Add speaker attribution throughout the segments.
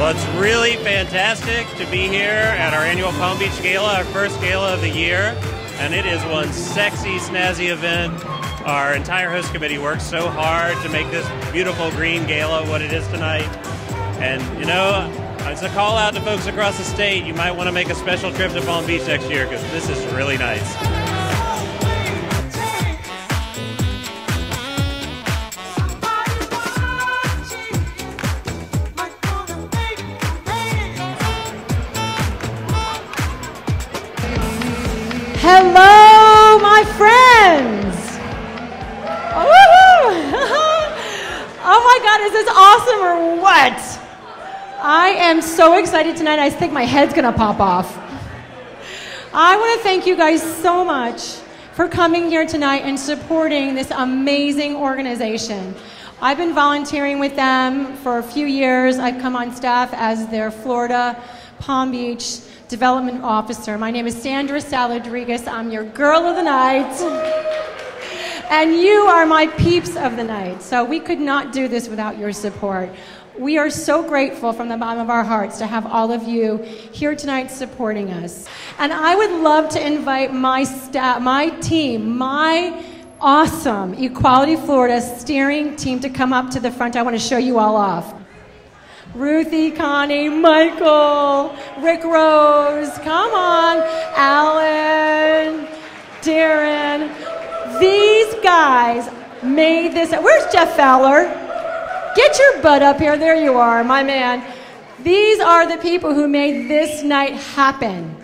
Speaker 1: Well, it's really fantastic to be here at our annual Palm Beach Gala, our first gala of the year, and it is one sexy, snazzy event. Our entire host committee worked so hard to make this beautiful green gala what it is tonight. And, you know, it's a call out to folks across the state. You might want to make a special trip to Palm Beach next year because this is really nice.
Speaker 2: Hello, my friends. Oh my God, is this awesome or what? I am so excited tonight. I think my head's gonna pop off. I want to thank you guys so much for coming here tonight and supporting this amazing organization. I've been volunteering with them for a few years. I've come on staff as their Florida Palm Beach Development Officer. My name is Sandra Saladrigas. I'm your girl of the night. And you are my peeps of the night. So we could not do this without your support. We are so grateful from the bottom of our hearts to have all of you here tonight supporting us. And I would love to invite my staff, my team, my awesome Equality Florida steering team to come up to the front. I want to show you all off. Ruthie, Connie, Michael, Rick Rose, come on, Alan, Darren. These guys made this. Where's Jeff Fowler? Get your butt up here. There you are, my man. These are the people who made this night happen.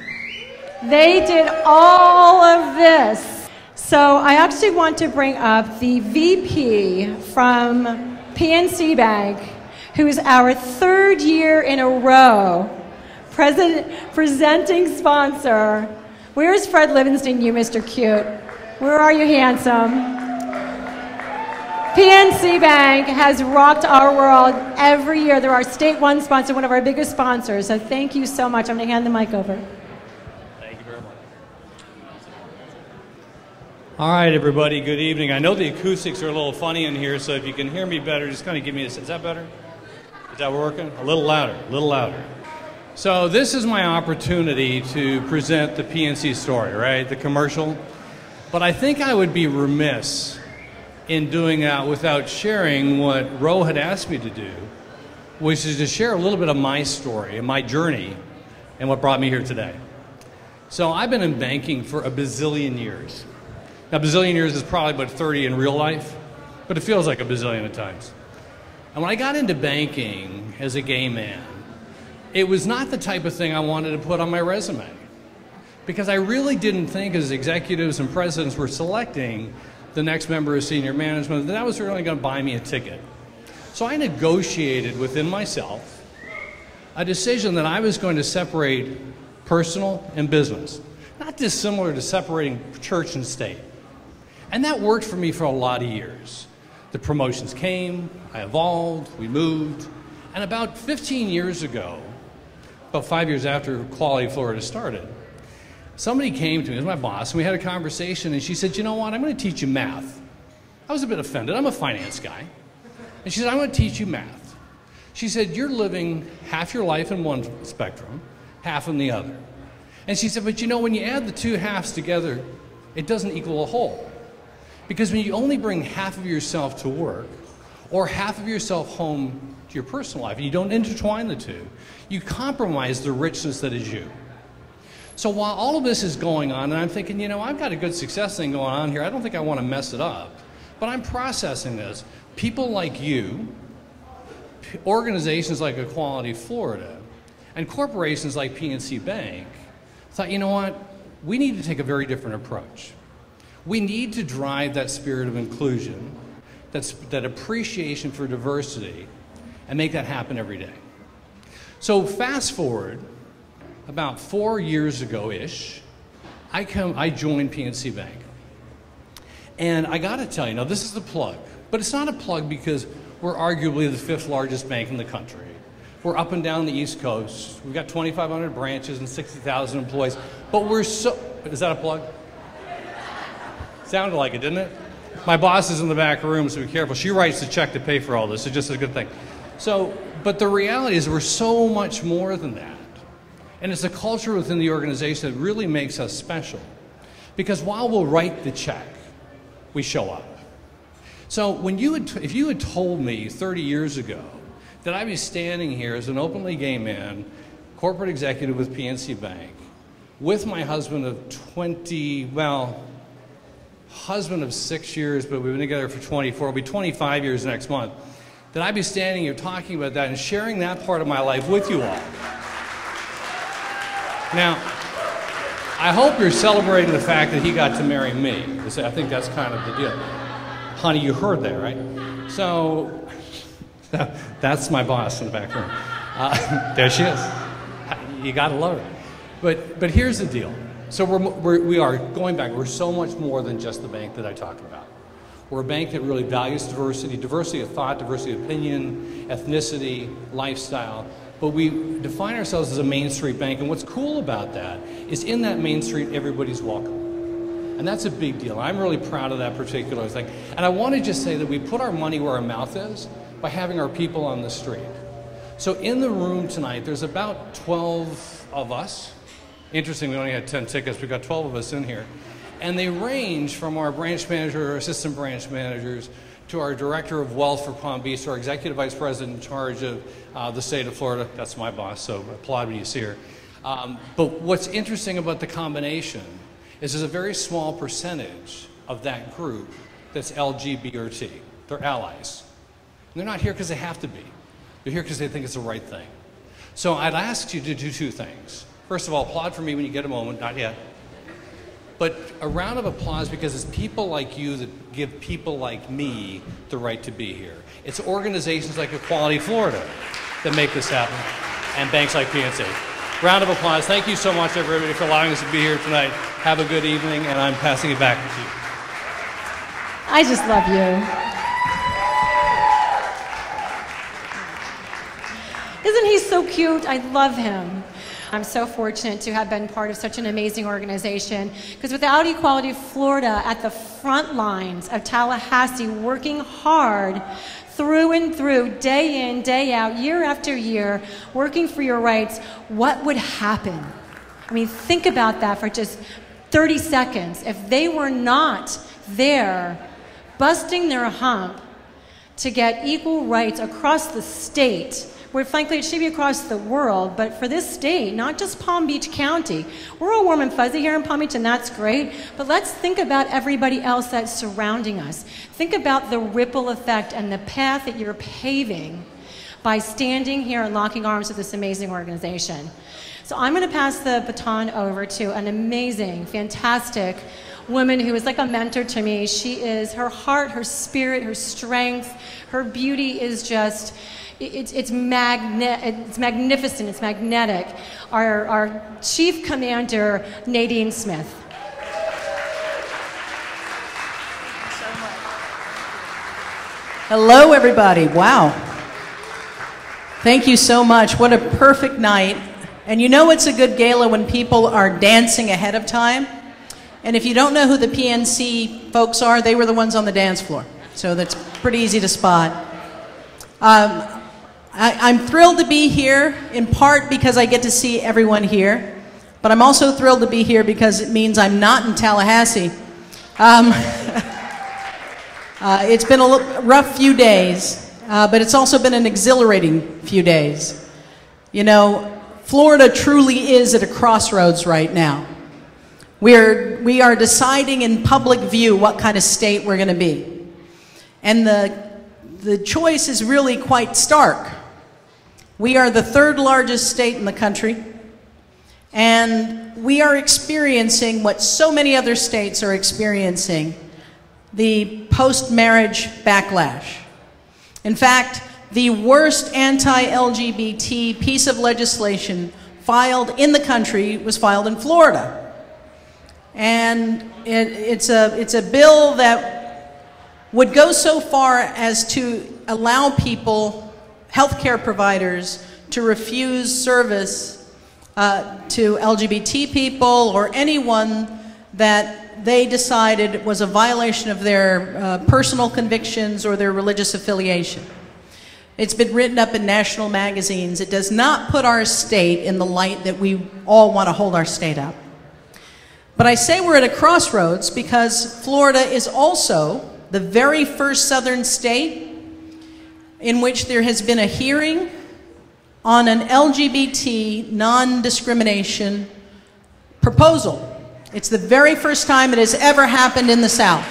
Speaker 2: They did all of this. So I actually want to bring up the VP from PNC Bank, who is our third year in a row presenting sponsor. Where's Fred Livingston, you Mr. Cute? Where are you, handsome? PNC Bank has rocked our world every year. They're our State One sponsor, one of our biggest sponsors. So thank you so much. I'm going to hand the mic over.
Speaker 1: Thank you very much.
Speaker 3: All right, everybody, good evening. I know the acoustics are a little funny in here, so if you can hear me better, just kind of give me a... Is that better? Is that working? A little louder, a little louder. So this is my opportunity to present the PNC story, right? The commercial. But I think I would be remiss in doing that without sharing what Ro had asked me to do, which is to share a little bit of my story and my journey and what brought me here today. So I've been in banking for a bazillion years. Now, a bazillion years is probably about 30 in real life, but it feels like a bazillion at times. And when I got into banking as a gay man, it was not the type of thing I wanted to put on my resume, because I really didn't think as executives and presidents were selecting the next member of senior management that that was really going to buy me a ticket. So I negotiated within myself a decision that I was going to separate personal and business, not dissimilar to separating church and state. And that worked for me for a lot of years. The promotions came, I evolved, we moved, and about 15 years ago, about 5 years after Equality Florida started, somebody came to me, it was my boss, and we had a conversation, and she said, you know what, I'm going to teach you math. I was a bit offended, I'm a finance guy. And she said, I'm going to teach you math. She said, you're living half your life in one spectrum, half in the other. And she said, but you know, when you add the two halves together, it doesn't equal a whole. Because when you only bring half of yourself to work, or half of yourself home to your personal life, and you don't intertwine the two, you compromise the richness that is you. So while all of this is going on, and I'm thinking, you know, I've got a good success thing going on here, I don't think I want to mess it up, but I'm processing this. People like you, organizations like Equality Florida, and corporations like PNC Bank thought, you know what, we need to take a very different approach. We need to drive that spirit of inclusion, that appreciation for diversity, and make that happen every day. So fast forward, about 4 years ago-ish, I joined PNC Bank. And I got to tell you, now this is the plug, but it's not a plug because we're arguably the 5th largest bank in the country. We're up and down the East Coast. We've got 2,500 branches and 60,000 employees. But we're so, is that a plug? Sounded like it, didn't it? My boss is in the back room, so be careful. She writes the check to pay for all this. It's just a good thing. So, but the reality is we're so much more than that. And it's a culture within the organization that really makes us special. Because while we'll write the check, we show up. So when if you had told me 30 years ago that I'd be standing here as an openly gay man, corporate executive with PNC Bank, with my husband of husband of 6 years, but we've been together for 24, it'll be 25 years next month, that I'd be standing here talking about that and sharing that part of my life with you all. Now, I hope you're celebrating the fact that he got to marry me. I think that's kind of the deal. Honey, you heard that, right? So, that's my boss in the back room. There she is. You gotta love her. But here's the deal. So we are, going back, we're so much more than just the bank that I talked about. We're a bank that really values diversity, diversity of thought, diversity of opinion, ethnicity, lifestyle. But we define ourselves as a Main Street bank, and what's cool about that is in that Main Street, everybody's welcome. And that's a big deal. I'm really proud of that particular thing. And I want to just say that we put our money where our mouth is by having our people on the street. So in the room tonight, there's about 12 of us. Interesting, we only had 10 tickets. We've got 12 of us in here. And they range from our branch manager, our assistant branch managers, to our director of wealth for Palm Beach, to our executive vice president in charge of the state of Florida. That's my boss, so applaud when you see her. But what's interesting about the combination is there's a very small percentage of that group that's LGBT. They're allies. And they're not here because they have to be. They're here because they think it's the right thing. So I'd ask you to do two things. First of all, applaud for me when you get a moment, not yet. But a round of applause because it's people like you that give people like me the right to be here. It's organizations like Equality Florida that make this happen, and banks like PNC. Round of applause. Thank you so much, everybody, for allowing us to be here tonight. Have a good evening, and I'm passing it back to you.
Speaker 2: I just love you. Isn't he so cute? I love him. I'm so fortunate to have been part of such an amazing organization, because without Equality Florida at the front lines of Tallahassee, working hard through and through, day in, day out, year after year, working for your rights, what would happen? I mean, think about that for just 30 seconds. If they were not there busting their hump to get equal rights across the state, where frankly it should be across the world, but for this state, not just Palm Beach County. We're all warm and fuzzy here in Palm Beach, and that's great, but let's think about everybody else that's surrounding us. Think about the ripple effect and the path that you're paving by standing here and locking arms with this amazing organization. So I'm going to pass the baton over to an amazing, fantastic woman who is like a mentor to me. She is, her heart, her spirit, her strength, her beauty is just, it's magnificent, it's magnetic. Our Chief Commander, Nadine Smith.
Speaker 4: Hello, everybody. Wow. Thank you so much. What a perfect night. And you know it's a good gala when people are dancing ahead of time. And if you don't know who the PNC folks are, they were the ones on the dance floor. So that's pretty easy to spot. I'm thrilled to be here, in part because I get to see everyone here. But I'm also thrilled to be here because it means I'm not in Tallahassee. It's been a rough few days, but it's also been an exhilarating few days. You know, Florida truly is at a crossroads right now. We are deciding in public view what kind of state we're going to be. And the choice is really quite stark. We are the third largest state in the country, and we are experiencing what so many other states are experiencing, the post-marriage backlash. In fact, the worst anti-LGBT piece of legislation filed in the country was filed in Florida. And it's a bill that would go so far as to allow people, healthcare providers, to refuse service to LGBT people or anyone that they decided was a violation of their personal convictions or their religious affiliation. It's been written up in national magazines. It does not put our state in the light that we all want to hold our state up. But I say we're at a crossroads because Florida is also the very first southern state in which there has been a hearing on an LGBT non-discrimination proposal. It's the very first time it has ever happened in the South.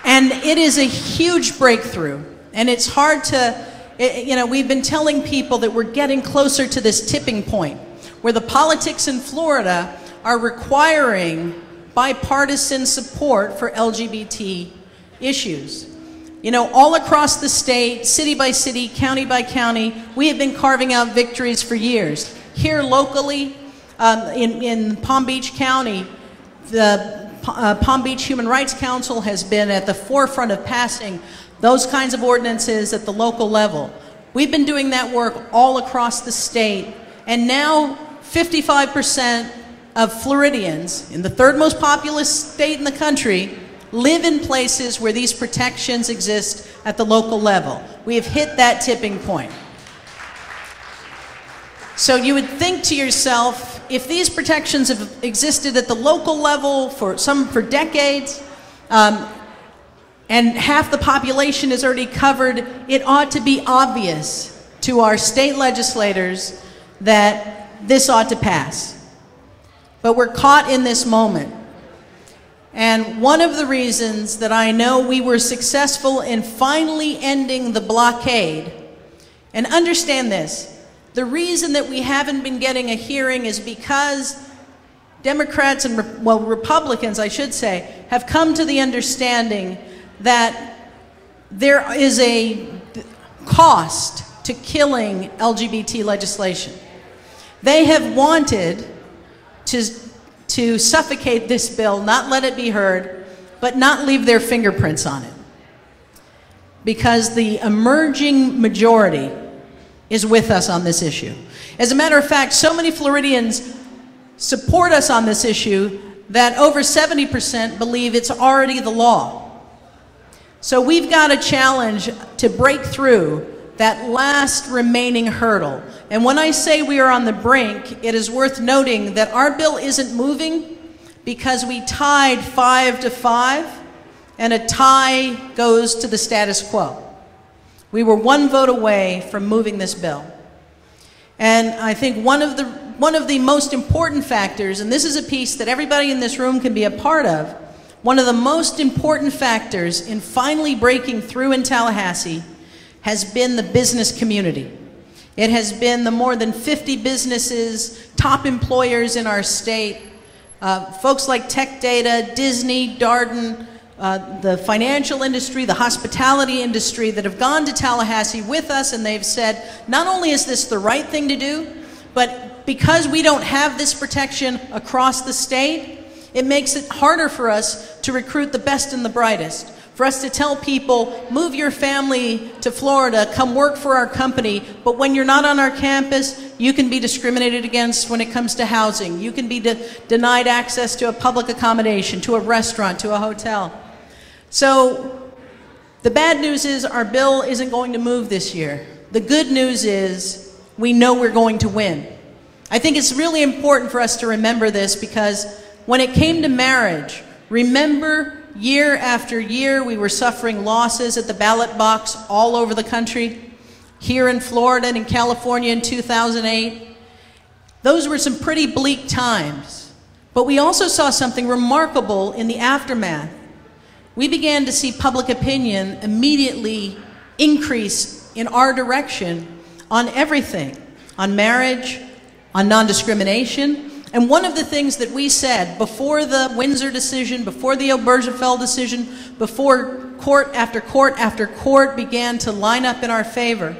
Speaker 4: And it is a huge breakthrough. And it's hard to, you know, we've been telling people that we're getting closer to this tipping point where the politics in Florida are requiring bipartisan support for LGBT issues. You know, all across the state, city by city, county by county, we have been carving out victories for years. Here locally, in Palm Beach County, the Palm Beach Human Rights Council has been at the forefront of passing those kinds of ordinances at the local level. We've been doing that work all across the state, and now 55% of Floridians, in the third most populous state in the country, live in places where these protections exist at the local level. We have hit that tipping point. So you would think to yourself, if these protections have existed at the local level for decades, and half the population is already covered, it ought to be obvious to our state legislators that this ought to pass. But we're caught in this moment. And one of the reasons that I know we were successful in finally ending the blockade, and understand this, the reason that we haven't been getting a hearing is because Democrats and, well, Republicans, I should say, have come to the understanding that there is a cost to killing LGBT legislation. They have wanted to suffocate this bill, not let it be heard, but not leave their fingerprints on it. Because the emerging majority is with us on this issue. As a matter of fact, so many Floridians support us on this issue that over 70% believe it's already the law. So we've got a challenge to break through that last remaining hurdle. And when I say we are on the brink, it is worth noting that our bill isn't moving because we tied 5-5, and a tie goes to the status quo. We were one vote away from moving this bill. And I think one of the most important factors, and this is a piece that everybody in this room can be a part of, one of the most important factors in finally breaking through in Tallahassee has been the business community. It has been the more than 50 businesses, top employers in our state, folks like Tech Data, Disney, Darden, the financial industry, the hospitality industry that have gone to Tallahassee with us, and they've said, not only is this the right thing to do, but because we don't have this protection across the state, it makes it harder for us to recruit the best and the brightest. For us to tell people, move your family to Florida, come work for our company, but when you're not on our campus, you can be discriminated against when it comes to housing. You can be denied access to a public accommodation, to a restaurant, to a hotel. So the bad news is our bill isn't going to move this year. The good news is we know we're going to win. I think it's really important for us to remember this because when it came to marriage, remember year after year we were suffering losses at the ballot box all over the country, here in Florida and in California in 2008. Those were some pretty bleak times. But we also saw something remarkable in the aftermath. We began to see public opinion immediately increase in our direction on everything, on marriage, on non-discrimination. And one of the things that we said before the Windsor decision, before the Obergefell decision, before court after court after court began to line up in our favor,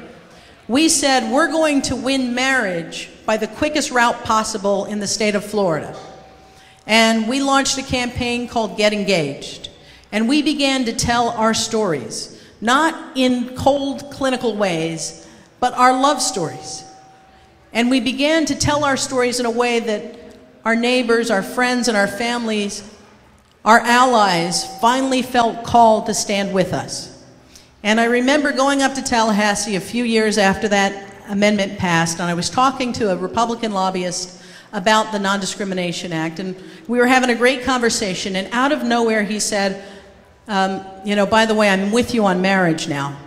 Speaker 4: we said we're going to win marriage by the quickest route possible in the state of Florida. And we launched a campaign called Get Engaged. And we began to tell our stories, not in cold clinical ways, but our love stories. And we began to tell our stories in a way that our neighbors, our friends, and our families, our allies, finally felt called to stand with us. And I remember going up to Tallahassee a few years after that amendment passed, and I was talking to a Republican lobbyist about the Non-Discrimination Act, and we were having a great conversation, and out of nowhere he said, you know, by the way, I'm with you on marriage now.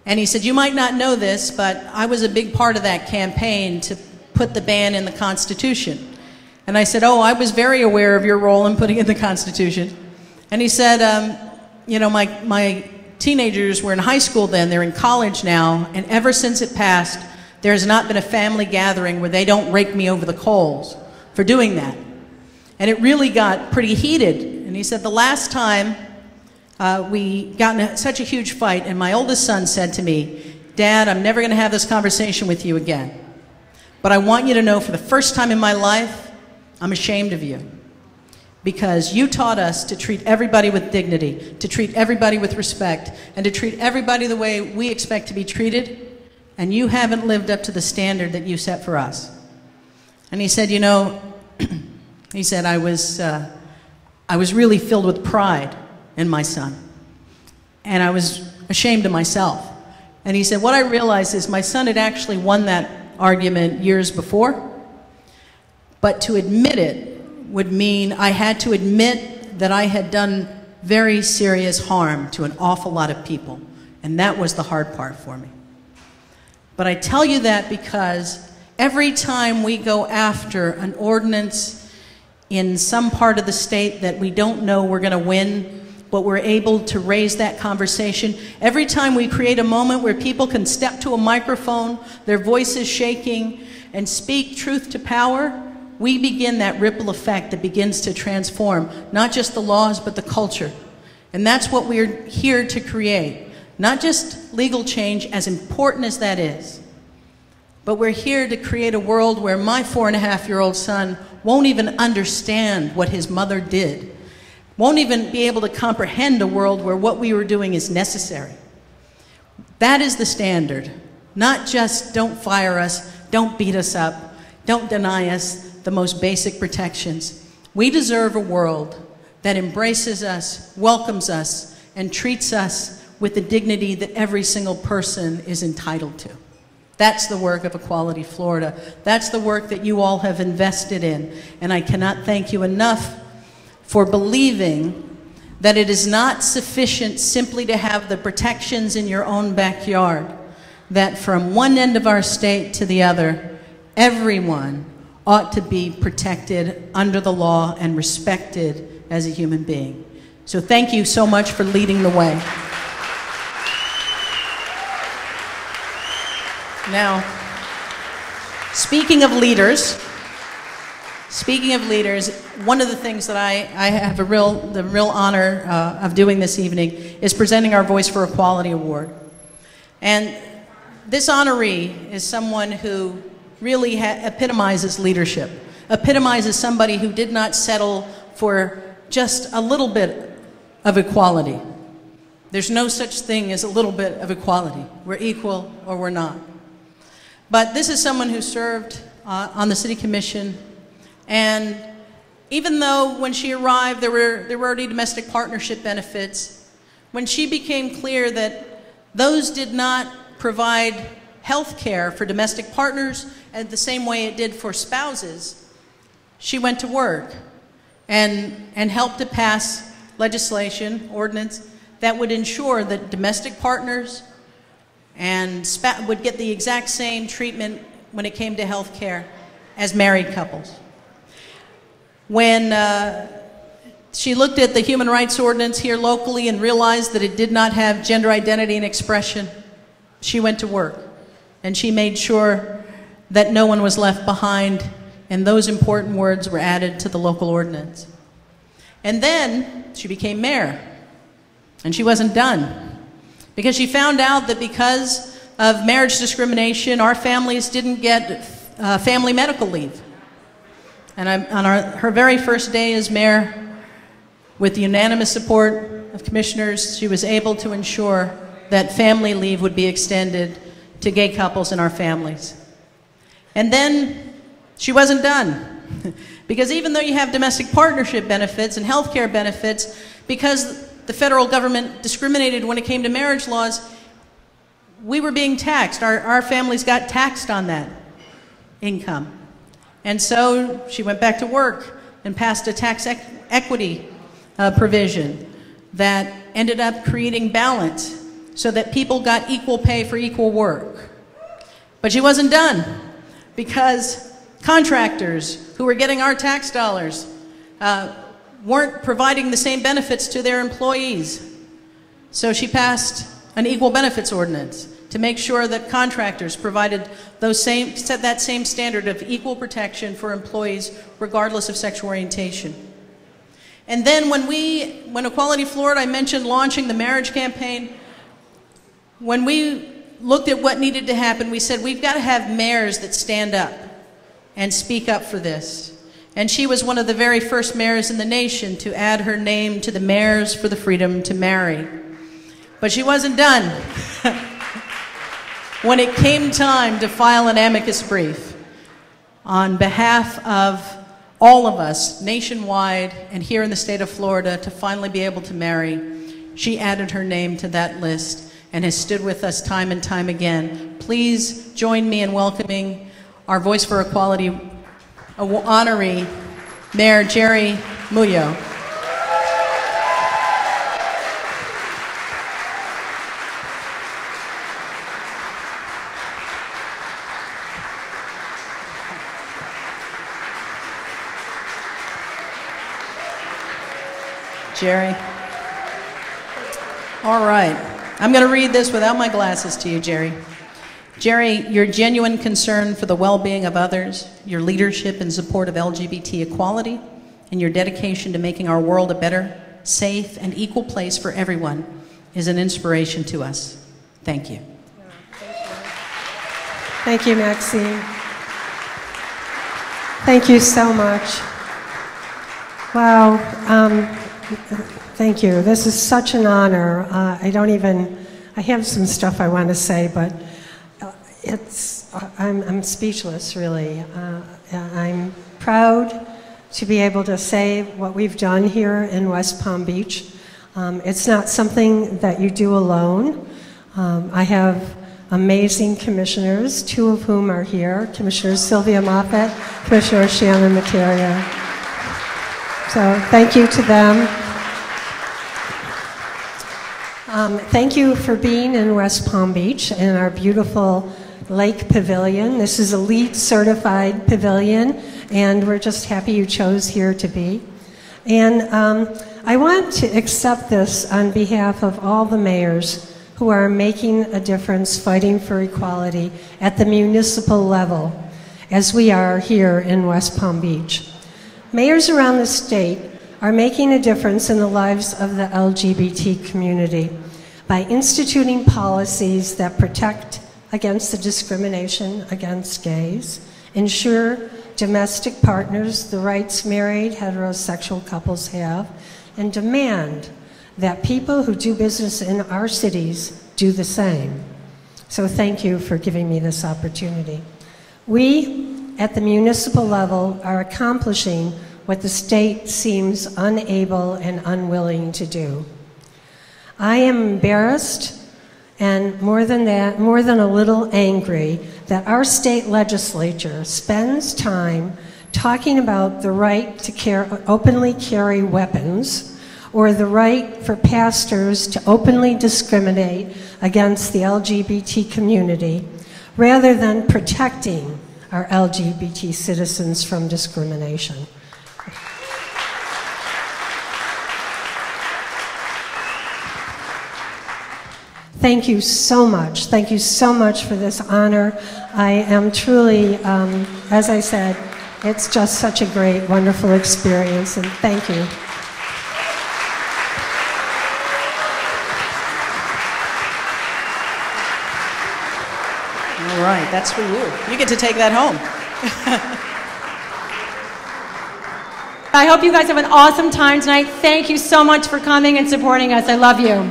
Speaker 4: And he said, you might not know this, but I was a big part of that campaign to put the ban in the Constitution. And I said, oh, I was very aware of your role in putting in the Constitution. And he said, you know, my teenagers were in high school then, they're in college now, and ever since it passed, there has not been a family gathering where they don't rake me over the coals for doing that. And it really got pretty heated. And he said, the last time we got in such a huge fight, and my oldest son said to me, Dad, I'm never going to have this conversation with you again. But I want you to know for the first time in my life, I'm ashamed of you. Because you taught us to treat everybody with dignity, to treat everybody with respect, and to treat everybody the way we expect to be treated, and you haven't lived up to the standard that you set for us. And he said, you know, he said, I was really filled with pride in my son. And I was ashamed of myself. And he said, what I realized is my son had actually won that argument years before, but to admit it would mean I had to admit that I had done very serious harm to an awful lot of people. And that was the hard part for me. But I tell you that because every time we go after an ordinance in some part of the state that we don't know we're going to win, but we're able to raise that conversation, every time we create a moment where people can step to a microphone, their voices shaking, and speak truth to power, we begin that ripple effect that begins to transform not just the laws, but the culture. And that's what we're here to create. Not just legal change, as important as that is, but we're here to create a world where my 4.5-year-old son won't even understand what his mother did, won't even be able to comprehend a world where what we were doing is necessary. That is the standard. Not just don't fire us, don't beat us up, don't deny us the most basic protections. We deserve a world that embraces us, welcomes us, and treats us with the dignity that every single person is entitled to. That's the work of Equality Florida. That's the work that you all have invested in. And I cannot thank you enough for believing that it is not sufficient simply to have the protections in your own backyard, that from one end of our state to the other, everyone ought to be protected under the law and respected as a human being. So thank you so much for leading the way. Now, speaking of leaders, one of the things that I have the real honor of doing this evening is presenting our Voice for Equality Award. And this honoree is someone who really epitomizes leadership, epitomizes somebody who did not settle for just a little bit of equality. There's no such thing as a little bit of equality. We're equal or we're not. But this is someone who served on the City Commission, and even though when she arrived there were already domestic partnership benefits, when she became clear that those did not provide health care for domestic partners and the same way it did for spouses, she went to work and helped to pass legislation, ordinance, that would ensure that domestic partners and would get the exact same treatment when it came to health care as married couples. When she looked at the human rights ordinance here locally and realized that it did not have gender identity and expression, she went to work. And she made sure that no one was left behind, and those important words were added to the local ordinance. And then she became mayor, and she wasn't done, because she found out that because of marriage discrimination, our families didn't get family medical leave. And on her very first day as mayor, with the unanimous support of commissioners, she was able to ensure that family leave would be extended to gay couples in our families. And then she wasn't done. Because even though you have domestic partnership benefits and health care benefits, because the federal government discriminated when it came to marriage laws, we were being taxed. Our families got taxed on that income. And so she went back to work and passed a tax equity provision that ended up creating balance so that people got equal pay for equal work. But she wasn't done, because contractors who were getting our tax dollars weren't providing the same benefits to their employees. So she passed an equal benefits ordinance to make sure that contractors provided set that same standard of equal protection for employees regardless of sexual orientation. And then when Equality Florida, I mentioned launching the marriage campaign, when we looked at what needed to happen, we said we've got to have mayors that stand up and speak up for this. And she was one of the very first mayors in the nation to add her name to the Mayors for the Freedom to Marry. But she wasn't done. When it came time to file an amicus brief on behalf of all of us nationwide and here in the state of Florida to finally be able to marry, she added her name to that list and has stood with us time and time again. Please join me in welcoming our Voice for Equality honoree, Mayor Jerry Mullo. Jerry. All right. I'm going to read this without my glasses to you, Jerry. Jerry, your genuine concern for the well-being of others, your leadership in support of LGBT equality, and your dedication to making our world a better, safe, and equal place for everyone is an inspiration to us. Thank you.
Speaker 5: Thank you, Maxine. Thank you so much. Wow. Thank you. This is such an honor. I have some stuff I want to say, but I'm speechless, really. I'm proud to be able to say what we've done here in West Palm Beach. It's not something that you do alone. I have amazing commissioners, two of whom are here, Commissioner Sylvia Moffett, Commissioner Shannon Materia. So thank you to them. Thank you for being in West Palm Beach in our beautiful Lake Pavilion. This is a LEED certified pavilion, and we're just happy you chose here to be. And I want to accept this on behalf of all the mayors who are making a difference fighting for equality at the municipal level, as we are here in West Palm Beach. Mayors around the state are making a difference in the lives of the LGBT community by instituting policies that protect against the discrimination against gays, ensure domestic partners the rights married heterosexual couples have, and demand that people who do business in our cities do the same. So thank you for giving me this opportunity. We, at the municipal level, are accomplishing what the state seems unable and unwilling to do. I am embarrassed, and more than that, more than a little angry, that our state legislature spends time talking about the right to openly carry weapons, or the right for pastors to openly discriminate against the LGBT community, rather than protecting our LGBT citizens from discrimination. Thank you so much. Thank you so much for this honor. I am truly, as I said, it's just such a great, wonderful experience, and thank you.
Speaker 4: All right, that's for you. You get to take that home.
Speaker 2: I hope you guys have an awesome time tonight. Thank you so much for coming and supporting us. I love you.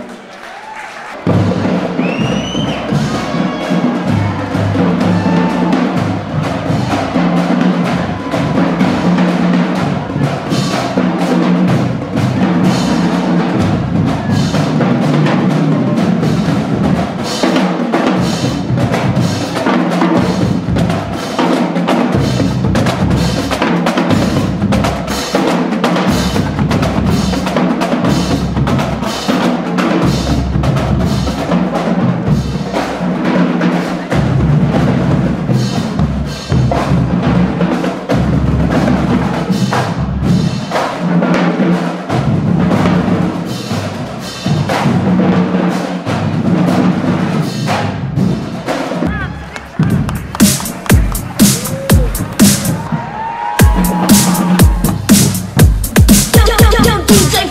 Speaker 6: DJ